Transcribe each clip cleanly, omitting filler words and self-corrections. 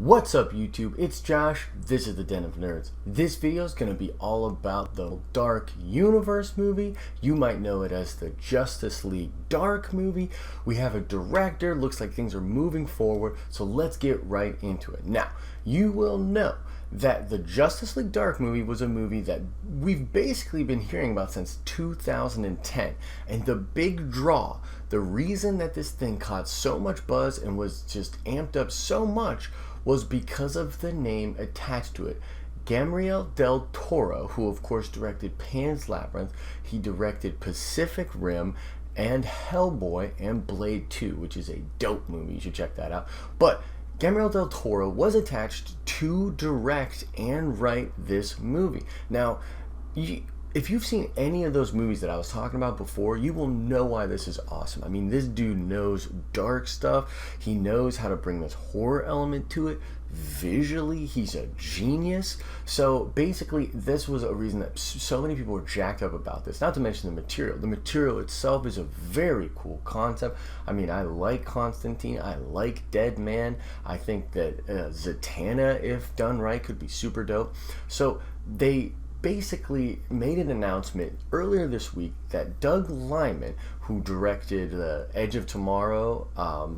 What's up YouTube? It's Josh. This is the Den of Nerds. This video is going to be all about the Dark Universe movie. You might know it as the Justice League Dark movie. We have a director. Looks like things are moving forward. So let's get right into it. Now, you will know that the Justice League Dark movie was a movie that we've basically been hearing about since 2010. And the big draw, the reason that this thing caught so much buzz and was just amped up so much was because of the name attached to it. Guillermo Del Toro, who of course directed Pan's Labyrinth, he directed Pacific Rim and Hellboy and Blade 2, which is a dope movie. You should check that out. But Guillermo Del Toro was attached to direct and write this movie. Now, if you've seen any of those movies that I was talking about before, you will know why this is awesome. I mean, this dude knows dark stuff. He knows how to bring this horror element to it. Visually, he's a genius. So basically, this was a reason that so many people were jacked up about this. Not to mention the material. The material itself is a very cool concept. I mean, I like Constantine. I like Dead Man. I think that Zatanna, if done right, could be super dope. So they basically made an announcement earlier this week that Doug Liman, who directed the Edge of Tomorrow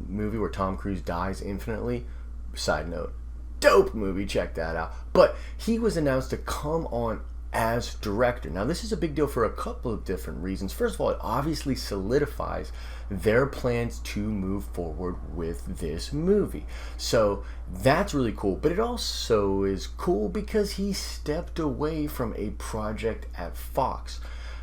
movie where Tom Cruise dies infinitely, side note, dope movie, check that out, but he was announced to come on as director. Now, this is a big deal for a couple of different reasons. First of all, it obviously solidifies their plans to move forward with this movie. So that's really cool. But it also is cool because he stepped away from a project at Fox.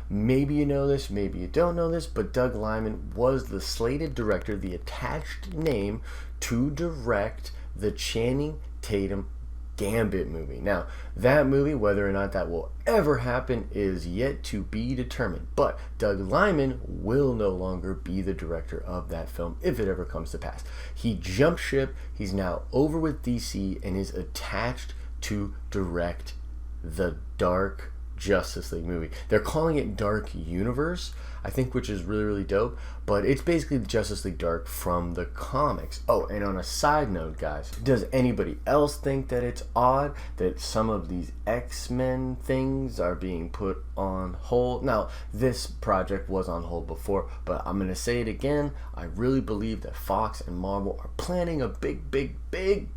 Maybe you know this, maybe you don't know this, but Doug Liman was the slated director, the attached name to direct the Channing Tatum Gambit movie. Now, that movie, whether or not that will ever happen, is yet to be determined. But Doug Liman will no longer be the director of that film if it ever comes to pass. He jumped ship. He's now over with DC and is attached to direct the Dark Justice League movie. They're calling it Dark Universe, I think, which is really, really dope. But it's basically the Justice League Dark from the comics. Oh, and on a side note, guys, does anybody else think that it's odd that some of these X-Men things are being put on hold? Now, this project was on hold before, but I'm going to say it again. I really believe that Fox and Marvel are planning a big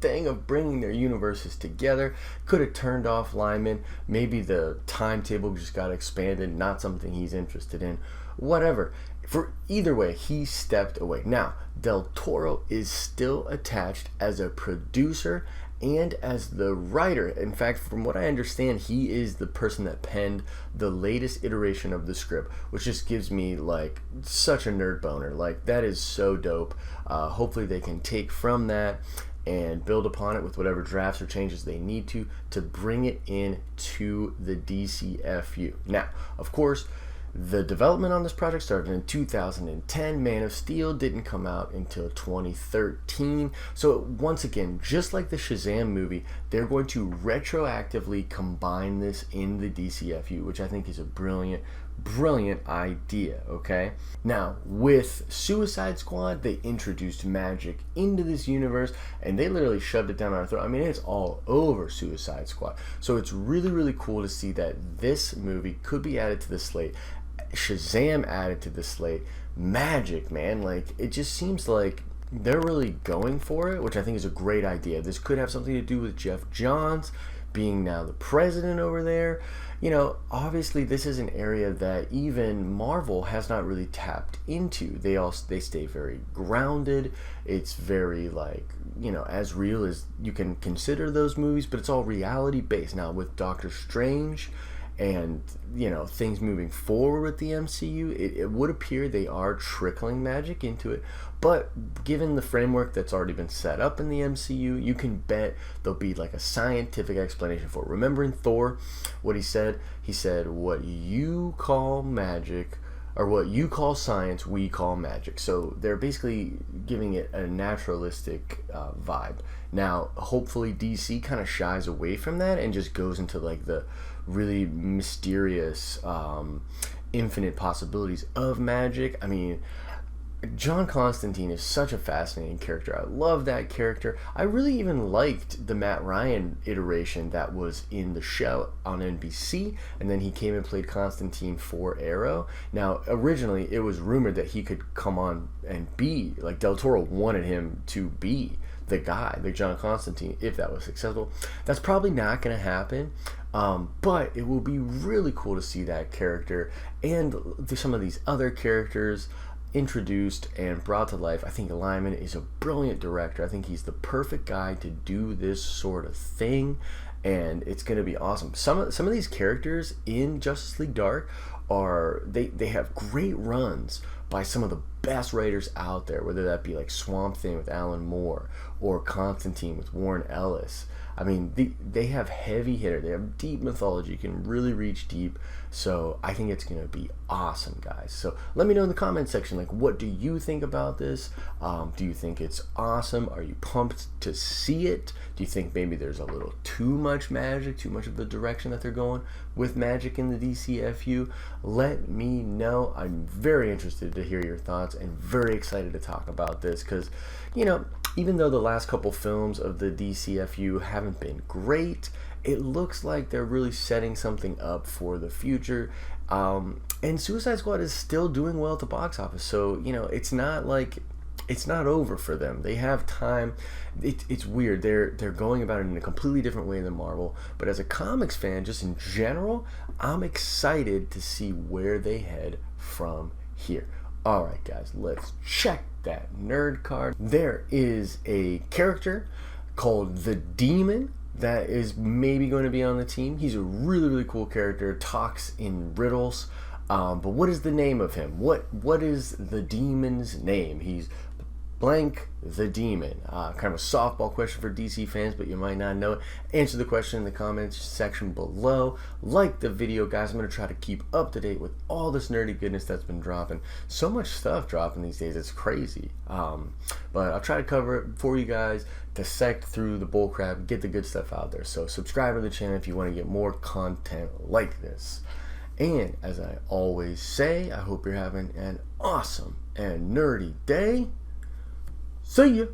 thing of bringing their universes together. Could have turned off Liman. Maybe the timetable just got expanded, not something he's interested in. Whatever. For either way, he stepped away. Now, Del Toro is still attached as a producer and as the writer. In fact, from what I understand, he is the person that penned the latest iteration of the script, which just gives me like such a nerd boner. Like, that is so dope. Hopefully they can take from that and build upon it with whatever drafts or changes they need to bring it in to the DCFU. Now, of course, the development on this project started in 2010. Man of Steel didn't come out until 2013. So once again, just like the Shazam movie, they're going to retroactively combine this in the DCFU, which I think is a brilliant idea, okay? Now, with Suicide Squad, they introduced magic into this universe, and they literally shoved it down our throat. I mean, it's all over Suicide Squad. So it's really, really cool to see that this movie could be added to the slate. Shazam added to the slate. Magic, man, like, it just seems like they're really going for it, which I think is a great idea. This could have something to do with Jeff Johns being now the president over there. You know, obviously this is an area that even Marvel has not really tapped into. They stay very grounded. It's very, like, you know, as real as you can consider those movies, but it's all reality based. Now with Doctor Strange and, you know, things moving forward with the MCU, it would appear they are trickling magic into it. But given the framework that's already been set up in the MCU, you can bet there'll be like a scientific explanation for it. Remember in Thor, what he said? He said, what you call magic, or what you call science, we call magic. So they're basically giving it a naturalistic vibe. Now, hopefully DC kind of shies away from that and just goes into like the really mysterious, infinite possibilities of magic. I mean, John Constantine is such a fascinating character. I love that character. I really even liked the Matt Ryan iteration that was in the show on NBC, and then he came and played Constantine for Arrow. Now, originally, it was rumored that he could come on and be, like, Del Toro wanted him to be the guy, the John Constantine, if that was successful. That's probably not going to happen, but it will be really cool to see that character and some of these other characters introduced and brought to life. I think Liman is a brilliant director. I think he's the perfect guy to do this sort of thing, and it's going to be awesome. Some of these characters in Justice League Dark are they have great runs by some of the best writers out there, whether that be like Swamp Thing with Alan Moore or Constantine with Warren Ellis. I mean, they have heavy hitter. They have deep mythology. You can really reach deep. So I think it's going to be awesome, guys. So let me know in the comment section, like, what do you think about this? Do you think it's awesome? Are you pumped to see it? Do you think maybe there's a little too much magic, too much of the direction that they're going with magic in the DCFU? Let me know. I'm very interested to hear your thoughts and very excited to talk about this because, you know, even though the last couple films of the DCFU haven't been great, it looks like they're really setting something up for the future. And Suicide Squad is still doing well at the box office, so, you know, it's not like it's not over for them. They have time. It's weird. They're going about it in a completely different way than Marvel. But as a comics fan, just in general, I'm excited to see where they head from here. All right, guys, let's check that nerd card. There is a character called the Demon that is maybe going to be on the team. He's a really, really cool character, talks in riddles. But what is the name of him? What is the Demon's name? He's blank the Demon. Kind of a softball question for DC fans, but you might not know it. Answer the question in the comments section below. Like the video, guys. I'm going to try to keep up to date with all this nerdy goodness that's been dropping. So much stuff dropping these days. It's crazy. But I'll try to cover it for you guys, dissect through the bullcrap, get the good stuff out there. So subscribe to the channel if you want to get more content like this. And as I always say, I hope you're having an awesome and nerdy day. See ya!